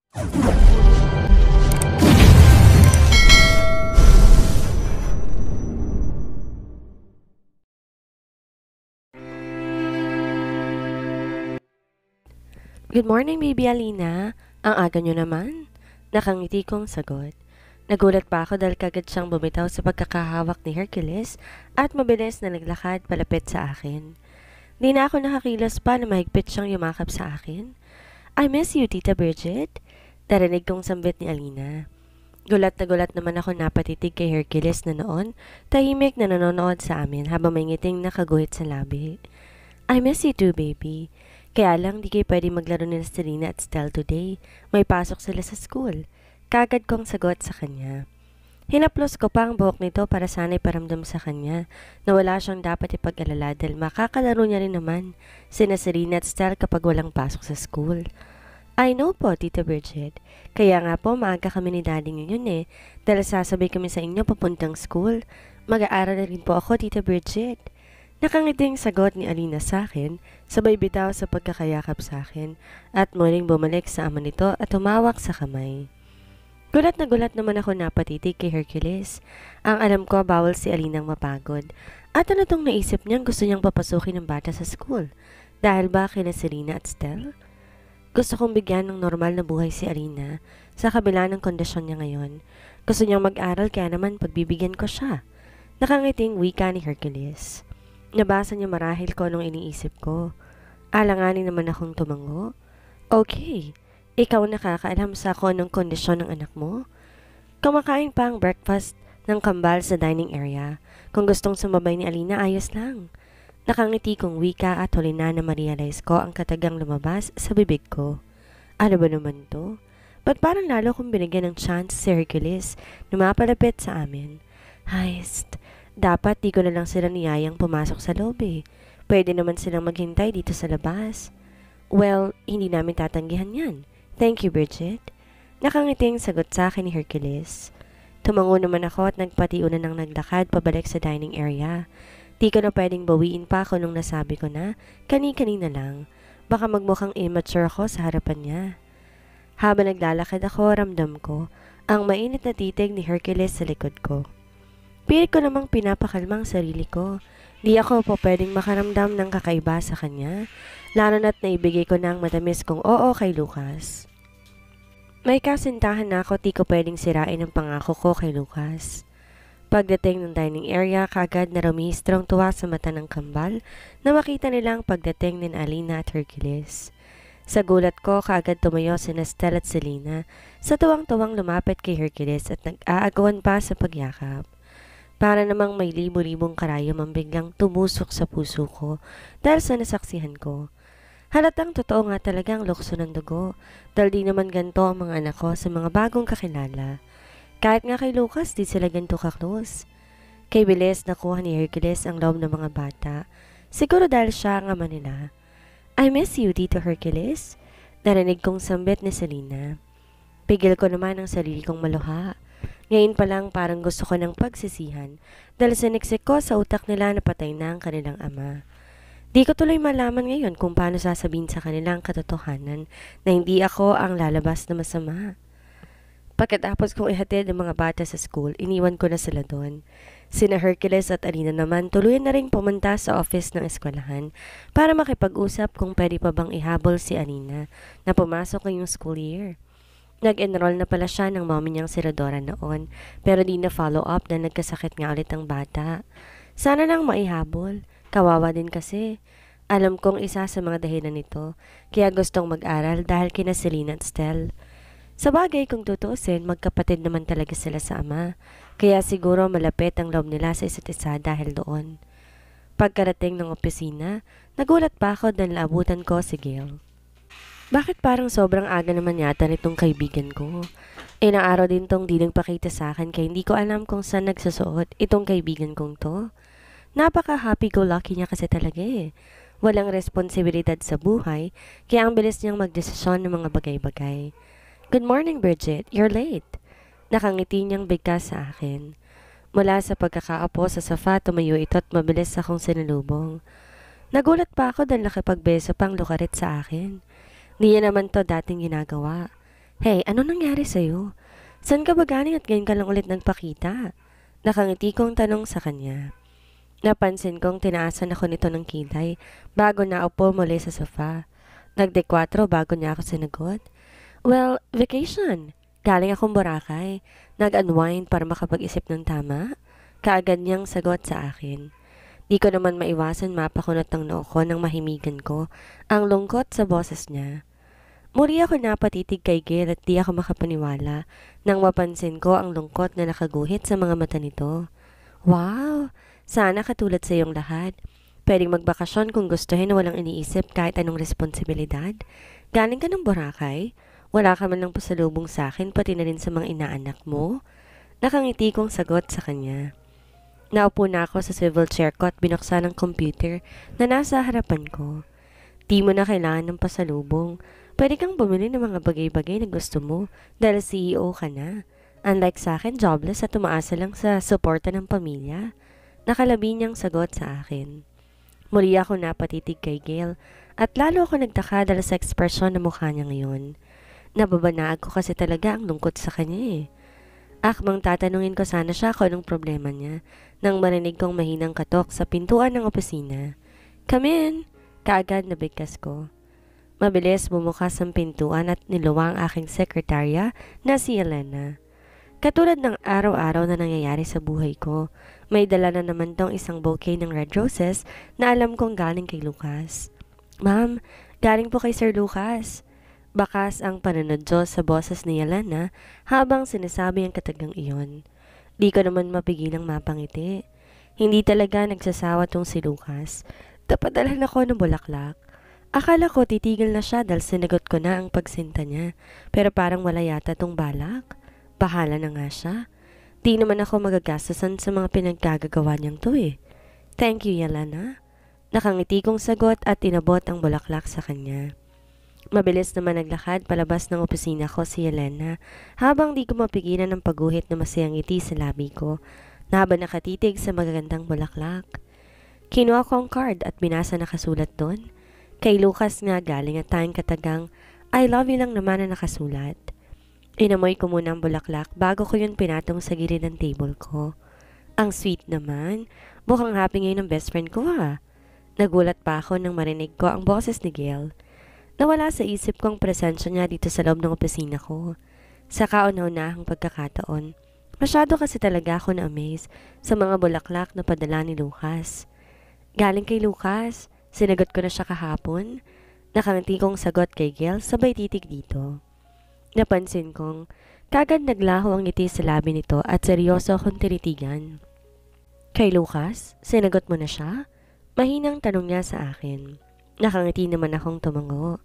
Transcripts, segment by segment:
Good morning, baby Alina. Ang aga nyo naman. Nakangiti kong sagot. Nagulat pa ako dahil kagad siyang bumitaw sa pagkakahawak ni Hercules at mabilis na naglakad palapit sa akin. Di na ako nakakilos pa na mahigpit siyang yumakap sa akin. I miss you, Tita Bridget. Narinig kong sambit ni Alina. Gulat naman ako napatitig kay Hercules na noon, tahimik na nanonood sa amin habang may ngiting nakaguhit sa labi. I miss you too, baby. Kaya lang di kayo pwede maglaro nila Serena at Stell today. May pasok sila sa school. Kagad kong sagot sa kanya. Hinaplos ko pa ang buhok nito para sana'y paramdam sa kanya na wala siyang dapat ipag-alala dahil makakalaro niya rin naman sina Serena at Stell kapag walang pasok sa school. I know po, Tita Bridget. Kaya nga po maaga kami ni Daddy ngayon dahil sasabay kami sa inyo papuntang school. Mag-aaral na rin po ako, Tita Bridget. Nakangiting sagot ni Alina sa akin, sabay bitaw sa pagkakayakap sa akin at muling bumalik sa ama nito at humawak sa kamay. Gulat naman ako napatitig kay Hercules. Ang alam ko bawal si Alinang mapagod. At ano tong naisip niyang gusto niyang papasukin ng bata sa school? Dahil ba kina Serena at Stell? Gusto kong bigyan ng normal na buhay si Alina sa kabila ng kondisyon niya ngayon. Gusto niyang mag-aral kaya naman pagbibigyan ko siya. Nakangiting wika ni Hercules. Nabasa niya marahil ko anong iniisip ko. Alanganin naman akong tumango. Okay, ikaw nakakaalam sa ako anong kondisyon ng anak mo? Kumakain pa ang breakfast ng kambal sa dining area. Kung gustong sumabay ni Alina, ayos lang. Nakangiti kong wika at huli na ma-realize ko ang katagang lumabas sa bibig ko. Ano ba naman to? Ba't parang lalo kong binigyan ng chance si Hercules na mapalapit sa amin? Heist. Dapat di ko na lang sila niyayang pumasok sa loob Pwede naman silang maghintay dito sa labas. Well, hindi namin tatanggihan yan. Thank you, Bridget. Nakangiting sagot sa akin ni Hercules. Tumango naman ako at nagpatiunan ng naglakad pabalik sa dining area. Di ko na pwedeng bawiin pa ako nung nasabi ko na kani-kanina lang. Baka magmukhang immature ako sa harapan niya. Habang naglalakad ako, ramdam ko ang mainit na titig ni Hercules sa likod ko. Pilit ko namang pinapakalmang sarili ko. Di ako po pwedeng makaramdam ng kakaiba sa kanya, lalo na't naibigay ko na ang matamis kong oo kay Lucas. May kasintahan na ako, di ko pwedeng sirain ang pangako ko kay Lucas. Pagdating ng dining area, kagad na rumihistrong tuwa sa mata ng kambal na makita nilang pagdating ni Alina at Hercules. Sa gulat ko, kagad tumayo si Stell at Selena sa tuwang-tuwang lumapit kay Hercules at nag-aagawan pa sa pagyakap. Para namang may libo-libong karayom ang biglang tumusok sa puso ko dahil sa nasaksihan ko. Halatang totoo nga talaga ang lukso ng dugo dahil di naman ganito ang mga anak ko sa mga bagong kakilala. Kahit nga kay Lucas, di sila ganito ka-close. Kay Bilis nakuha ni Hercules ang loob ng mga bata. Siguro dahil siya ang ama nila. I miss you, Tito Hercules. Narinig kong sambit ni Selena. Pigil ko naman ang sarili kong maluha. Ngayon pa lang parang gusto ko ng pagsisihan dahil siniksik ko sa utak nila na patay na ang kanilang ama. Di ko tuloy malaman ngayon kung paano sasabihin sa kanilang katotohanan na hindi ako ang lalabas na masama. Pagkatapos kong ihatid ang mga bata sa school, iniwan ko na sila doon. Sina Hercules at Alina naman tuluyan na ring pumunta sa office ng eskwelahan para makipag-usap kung pwede pa bang ihabol si Alina na pumasok ngayong school year. Nag-enroll na pala siya ng mommy niyang si Rodora noon, pero di na follow up na nagkasakit nga ulit ang bata. Sana lang maihabol. Kawawa din kasi. Alam kong isa sa mga dahilan nito, kaya gustong mag-aral dahil kina Selena at Stell. Sa bagay kung tutuusin, magkapatid naman talaga sila sa ama, kaya siguro malapit ang loob nila sa isa't isa dahil doon. Pagkarating ng opisina, nagulat pa ako dahil naabutan ko si Gail. Bakit parang sobrang aga naman yata nitong kaibigan ko? Ilang araw din tong di nagpakita sa akin kaya hindi ko alam kung saan nagsusuot itong kaibigan kong to. Napaka-happy-go-lucky niya kasi talaga Walang responsibilidad sa buhay kaya ang bilis niyang magdesisyon ng mga bagay-bagay. Good morning, Bridget. You're late. Nakangiti niyang bigkas sa akin. Mula sa pagkakaapo sa sofa, tumayo ito at mabilis akong sinalubong. Nagulat pa ako dahil nakipagbeso pang lukarit sa akin. Di niya naman to dating ginagawa. Hey, ano nangyari sa'yo? Saan ka ba galing at ngayon ka lang ulit nagpakita? Nakangiti kong tanong sa kanya. Napansin kong tinaasan ako nito ng kilay bago naupo muli sa sofa. Nagdekwatro bago niya ako sinagot. Well, vacation. Galing akong Boracay. Nag-unwind para makapag-isip ng tama. Kaagad niyang sagot sa akin. Di ko naman maiwasan mapakunot ng noo ko nang mahimigan ko ang lungkot sa boses niya. Muli ako napatitig kay Gil at di ako makapaniwala nang mapansin ko ang lungkot na nakaguhit sa mga mata nito. Wow! Sana katulad sa iyong lahat. Pwedeng magbakasyon kung gustuhin na walang iniisip kahit anong responsibilidad. Galing ka ng Boracay? Wala ka man lang pasalubong sa akin pati na rin sa mga inaanak mo? Nakangiti kong sagot sa kanya. Naupo na ako sa swivel chair ko at binuksan ang computer na nasa harapan ko. Di mo na kailangan ng pasalubong. Pwede kang bumili ng mga bagay-bagay na gusto mo dahil CEO ka na. Unlike sa akin, jobless at tumaasa lang sa suporta ng pamilya. Nakalabi niyang sagot sa akin. Muli ako napatitig kay Gail at lalo ako nagtaka dahil sa ekspresyon ng mukha niya ngayon. Nababanaag ko kasi talaga ang lungkot sa kanya eh. Akmang tatanungin ko sana siya kung anong problema niya nang marinig kong mahinang katok sa pintuan ng opisina. Come in! Kaagad nabigkas ko. Mabilis bumukas ang pintuan at niluwa ang aking sekretarya na si Elena. Katulad ng araw-araw na nangyayari sa buhay ko, may dala na naman tong isang bouquet ng red roses na alam kong galing kay Lucas. Ma'am, galing po kay Sir Lucas. Bakas ang panunodyo sa boses ni Elena habang sinasabi ang katagang iyon. Di ko naman mapigilang mapangiti. Hindi talaga nagsasawa tong si Lucas. Napadalan ako ng bulaklak. Akala ko titigil na siya dahil sinagot ko na ang pagsinta niya. Pero parang wala yata tong balak. Bahala na nga siya. Di naman ako magagastasan sa mga pinagkagagawa niyang to eh. Thank you, Yelena. Nakangiti kong sagot at inabot ang bulaklak sa kanya. Mabilis naman naglakad palabas ng opisina ko si Yelena habang di ko mapigilan ng pagguhit na masayang ngiti sa labi ko na habang nakatitig sa magagandang bulaklak. Kinuha ko ang card at binasa nakasulat doon. Kay Lucas nga galing at tayong katagang I love you lang naman na nakasulat. Inamoy ko muna ang bulaklak bago ko yun pinatong sa gilid ng table ko. Ang sweet naman. Mukhang happy ngayon ng best friend ko ha. Nagulat pa ako nang marinig ko ang boses ni Gail. Nawala sa isip kong presensya niya dito sa loob ng opisina ko. Sa kauna-unahang pagkakataon, masyado kasi talaga ako na-amaze sa mga bulaklak na padala ni Lucas. Galing kay Lucas, sinagot ko na siya kahapon. Nakangiti kong sagot kay Gail sabay titig dito. Napansin kong kagad naglaho ang ngiti sa labi nito at seryoso akong tinitigan. Kay Lucas, sinagot mo na siya? Mahinang tanong niya sa akin. Nakangiti naman akong tumango.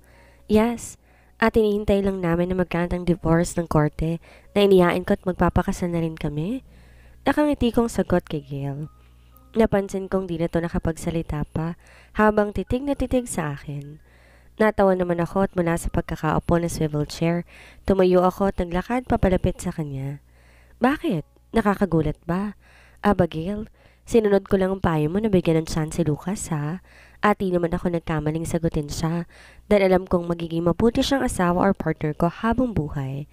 Yes, at hinihintay lang namin na magkantang divorce ng korte na inihain ko at magpapakasal na rin kami. Nakangiti kong sagot kay Gail. Napansin kong di na to nakapagsalita pa habang titig na titig sa akin. Natawa naman ako at mula sa pagkakaupo na swivel chair, tumayo ako at naglakad papalapit sa kanya. Bakit? Nakakagulat ba? Aba Gail, sinunod ko lang ang payo mo na bigyan ng chance si Lucas ha? At di naman ako nagkamaling sagutin siya dahil alam kong magiging mabuti siyang asawa or partner ko habang buhay.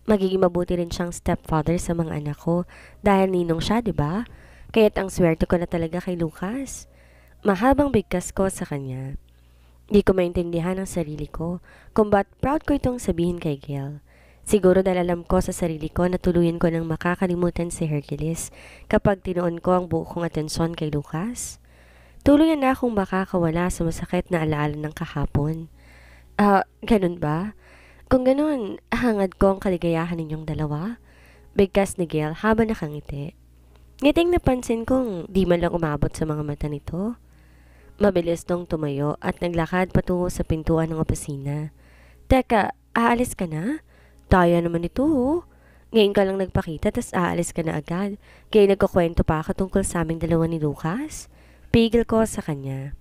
Magiging mabuti rin siyang stepfather sa mga anak ko dahil ninong siya, di ba? Kaya't ang swerte ko na talaga kay Lucas. Mahabang bigkas ko sa kanya. Di ko maintindihan ang sarili ko kung ba't proud ko itong sabihin kay Gail. Siguro dahil alam ko sa sarili ko na tuluyan ko nang makakalimutan si Hercules kapag tinuon ko ang buo kong atensyon kay Lucas. Tuluyan na akong makakawala sa masakit na alaala ng kahapon. Ganun ba? Kung ganun, hangad ko ang kaligayahan ninyong dalawa. Bigkas ni Gail habang nakangiti. Ngiting napansin kong di man lang umabot sa mga mata nito. Mabilis nung tumayo at naglakad patungo sa pintuan ng opisina. Teka, aalis ka na? Daya naman ito oh. Ngayon ka lang nagpakita tas aalis ka na agad. Kaya nagkukwento pa ako tungkol sa aming dalawa ni Lucas. Pigil ko sa kanya.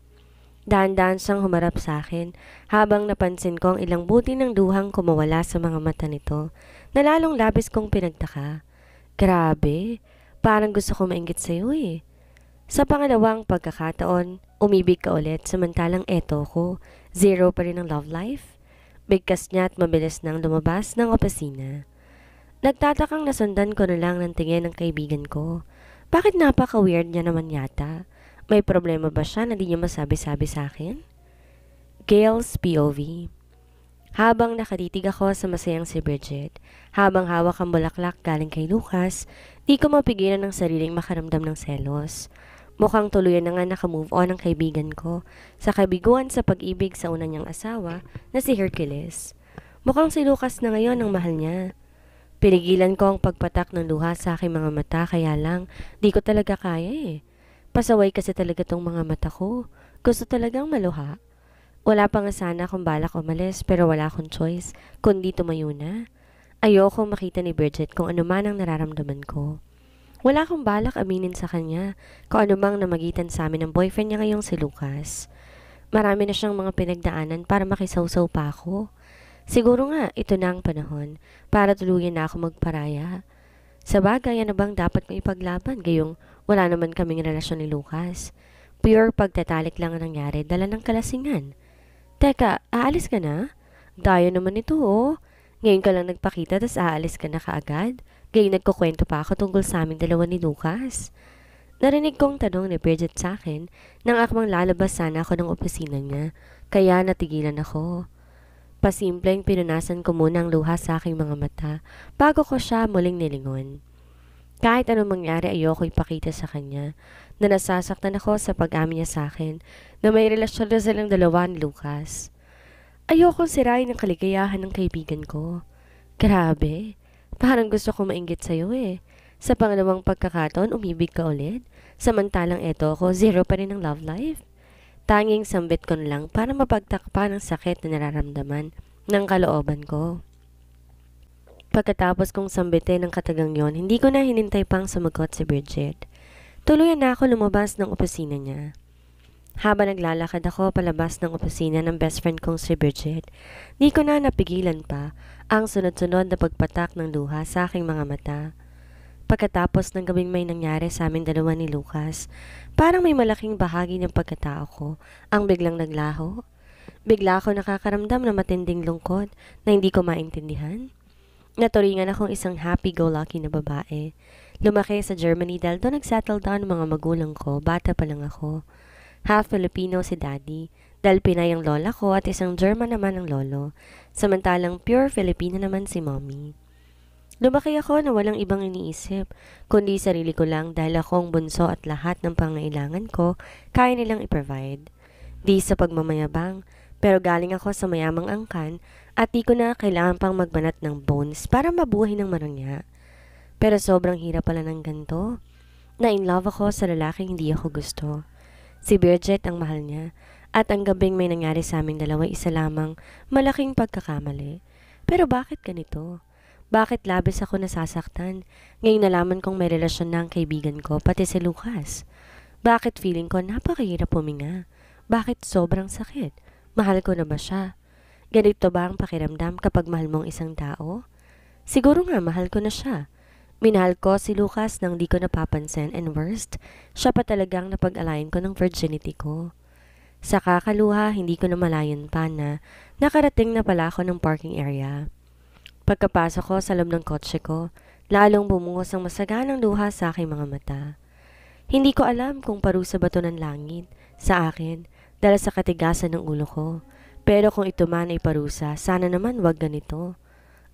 Dahan-dahan siyang humarap sa akin habang napansin ko ang ilang buti ng duhang kumawala sa mga mata nito na lalong labis kong pinagtaka. Grabe, parang gusto ko mainggit sa'yo eh. Sa pangalawang pagkakataon, umibig ka ulit samantalang eto ko, zero pa rin ang love life. Bigkas niya at mabilis nang lumabas ng opisina. Nagtatakang nasundan ko na lang ng tingin ng kaibigan ko. Bakit napaka-weird niya naman yata? May problema ba siya na di niya masabi-sabi sa akin? Gail's POV. Habang nakatitig ako sa masayang si Bridget, habang hawak ang bulaklak galing kay Lucas, di ko mapigilan ng sariling makaramdam ng selos. Mukhang tuluyan na nga nakamove on ang kaibigan ko sa kabiguan sa pag-ibig sa una niyang asawa na si Hercules. Mukhang si Lucas na ngayon ang mahal niya. Pinigilan ko ang pagpatak ng luha sa aking mga mata kaya lang di ko talaga kaya eh. Pasaway kasi talaga tong mga mata ko. Gusto talagang maluha. Wala pa nga sana akong balak umalis pero wala akong choice kundi tumayo na. Ayoko makita ni Bridget kung ano man ang nararamdaman ko. Wala akong balak aminin sa kanya kung ano mang namagitan sa amin ng boyfriend niya ngayong si Lucas. Marami na siyang mga pinagdaanan para makisawsaw pa ako. Siguro nga, ito na ang panahon para tuluyan na ako magparaya. Sa bagay, ano bang dapat kong ipaglaban gayong wala naman kaming relasyon ni Lucas? Pure pagtatalik lang ang nangyari, dala ng kalasingan. Teka, aalis ka na? Dayo naman ito oh. Ngayon ka lang nagpakita tas aalis ka na kaagad? Gayong nagkukwento pa ako tungkol sa aming dalawa ni Lucas. Narinig kong tanong ni Bridget sa akin nang akmang lalabas sana ako ng opisina niya, kaya natigilan ako. Pasimpleng pinunasan ko muna ang luha sa aking mga mata bago ko siya muling nilingon. Kahit anong mangyari ayoko ipakita sa kanya na nasasaktan ako sa pag-amin niya sa akin na may relasyon na silang dalawa ni Lucas. Ayokong sirain ang kaligayahan ng kaibigan ko. Grabe, parang gusto ko mainggit sa'yo eh. Sa pangalawang pagkakataon umibig ka ulit, samantalang eto ako zero pa rin ang love life. Tanging sambit ko na lang para mapagtakpan ang sakit na nararamdaman ng kalooban ko. Pagkatapos kong sambitin ng katagang yon, hindi ko na hinintay pang sumagot si Bridget. Tuluyan na ako lumabas ng opisina niya. Habang naglalakad ako palabas ng opisina ng best friend kong si Bridget, di ko na napigilan pa ang sunod-sunod na pagpatak ng luha sa aking mga mata. Pagkatapos ng gabing may nangyari sa aming dalawa ni Lucas, parang may malaking bahagi ng pagkatao ko ang biglang naglaho. Bigla ako nakakaramdam ng matinding lungkot na hindi ko maintindihan. Naturingan akong isang happy-go-lucky na babae. Lumaki sa Germany dahil doon nagsettle down ang mga magulang ko, bata pa lang ako. Half Filipino si daddy, dahil Pinay ang lola ko at isang German naman ang lolo, samantalang pure Filipina naman si mommy. Lumaki ako na walang ibang iniisip, kundi sarili ko lang dahil akong bunso at lahat ng pangailangan ko kaya nilang i-provide. Di sa pagmamayabang, pero galing ako sa mayamang angkan at di ko na kailangan pang magbanat ng bones para mabuhay ng marangya. Pero sobrang hirap pala ng ganito. Na-in-love ako sa lalaking hindi ako gusto. Si Bridget ang mahal niya at ang gabing may nangyari sa aming dalawa isa lamang malaking pagkakamali. Pero bakit ganito? Bakit labis ako nasasaktan? Ngayong nalaman kong may relasyon na ang kaibigan ko, pati si Lucas. Bakit feeling ko napakahirap huminga? Bakit sobrang sakit? Mahal ko na ba siya? Ganito ba ang pakiramdam kapag mahal mong isang tao? Siguro nga mahal ko na siya. Minahal ko si Lucas nang di ko napapansin and worst, siya pa talagang napag-alayan ko ng virginity ko. Sa kakaluha, hindi ko na malayan pa na nakarating na pala ako ng parking area. Pagkapasok ko sa loob ng kotse ko, lalong bumuhos ang masaganang luha sa aking mga mata. Hindi ko alam kung parusa ba to ng langit sa akin dahil sa katigasan ng ulo ko. Pero kung ito man ay parusa, sana naman wag ganito.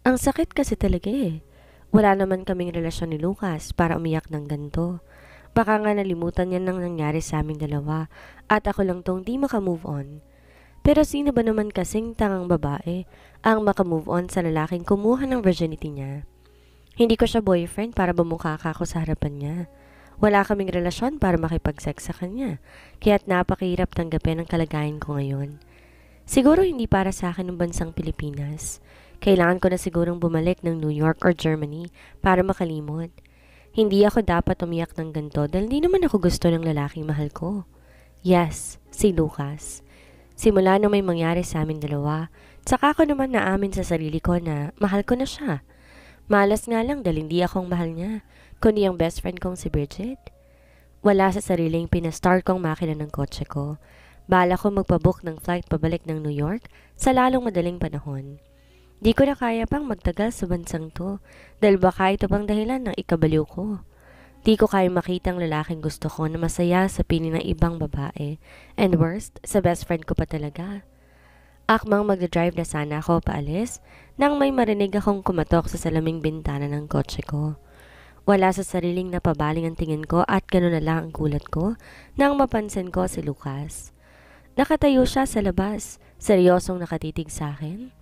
Ang sakit kasi talaga eh. Wala naman kaming relasyon ni Lucas para umiyak ng ganito. Baka nga nalimutan niya nang nangyari sa aming dalawa at ako lang tong di makamove on. Pero sino ba naman kasing tangang babae ang makamove on sa lalaking kumuha ng virginity niya? Hindi ko siya boyfriend para bumukha ako sa harapan niya. Wala kaming relasyon para makipag-sex sa kanya, kaya't napakahirap tanggapin ang kalagayan ko ngayon. Siguro hindi para sa akin ng bansang Pilipinas. Kailangan ko na sigurong bumalik ng New York or Germany para makalimot. Hindi ako dapat umiyak ng ganito dahil hindi naman ako gusto ng lalaking mahal ko. Yes, si Lucas. Simula nang may mangyari sa amin dalawa, saka ko naman naamin sa sarili ko na mahal ko na siya. Malas nga lang dahil hindi akong mahal niya, kundi ang best friend kong si Bridget. Wala sa sariling pinastart kong makina ng kotse ko. Bala ko magpabook ng flight pabalik ng New York sa lalong madaling panahon. Di ko na kaya pang magtagal sa bansang to dahil baka ito pang dahilan ng ikabaliw ko. Di ko kaya makita ang lalaking gusto ko na masaya sa piling ng ibang babae. And worst, sa best friend ko pa talaga. Akmang magdadrive na sana ako paalis nang may marinig akong kumatok sa salaming bintana ng kotse ko. Wala sa sariling napabaling ang tingin ko at gano'n na lang ang gulat ko nang mapansin ko si Lucas. Nakatayo siya sa labas, seryosong nakatitig sa akin.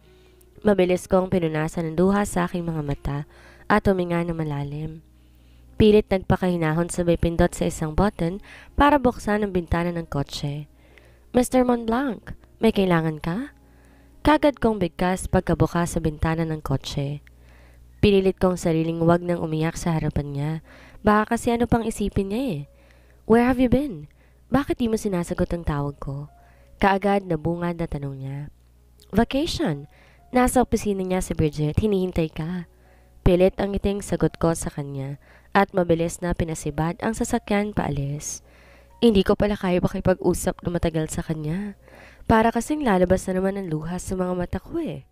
Mabilis kong pinunasan ng luha sa aking mga mata at huminga na malalim. Pilit nagpakahinahon sabay pindot sa isang button para buksan ang bintana ng kotse. Mr. Montblanc, may kailangan ka? Kagad kong bigkas pagkabukas sa bintana ng kotse. Pinilit kong sariling wag nang umiyak sa harapan niya. Baka kasi ano pang isipin niya eh. Where have you been? Bakit di mo sinasagot ang tawag ko? Kaagad na bungad na tanong niya. Vacation. Nasa opisina niya si Bridget, hinihintay ka. Pilit ang ngiting sagot ko sa kanya at mabilis na pinasibad ang sasakyan paalis. Hindi ko pala kaya makipag-usap na matagal sa kanya. Para kasing lalabas na naman ang luha sa mga mata ko eh.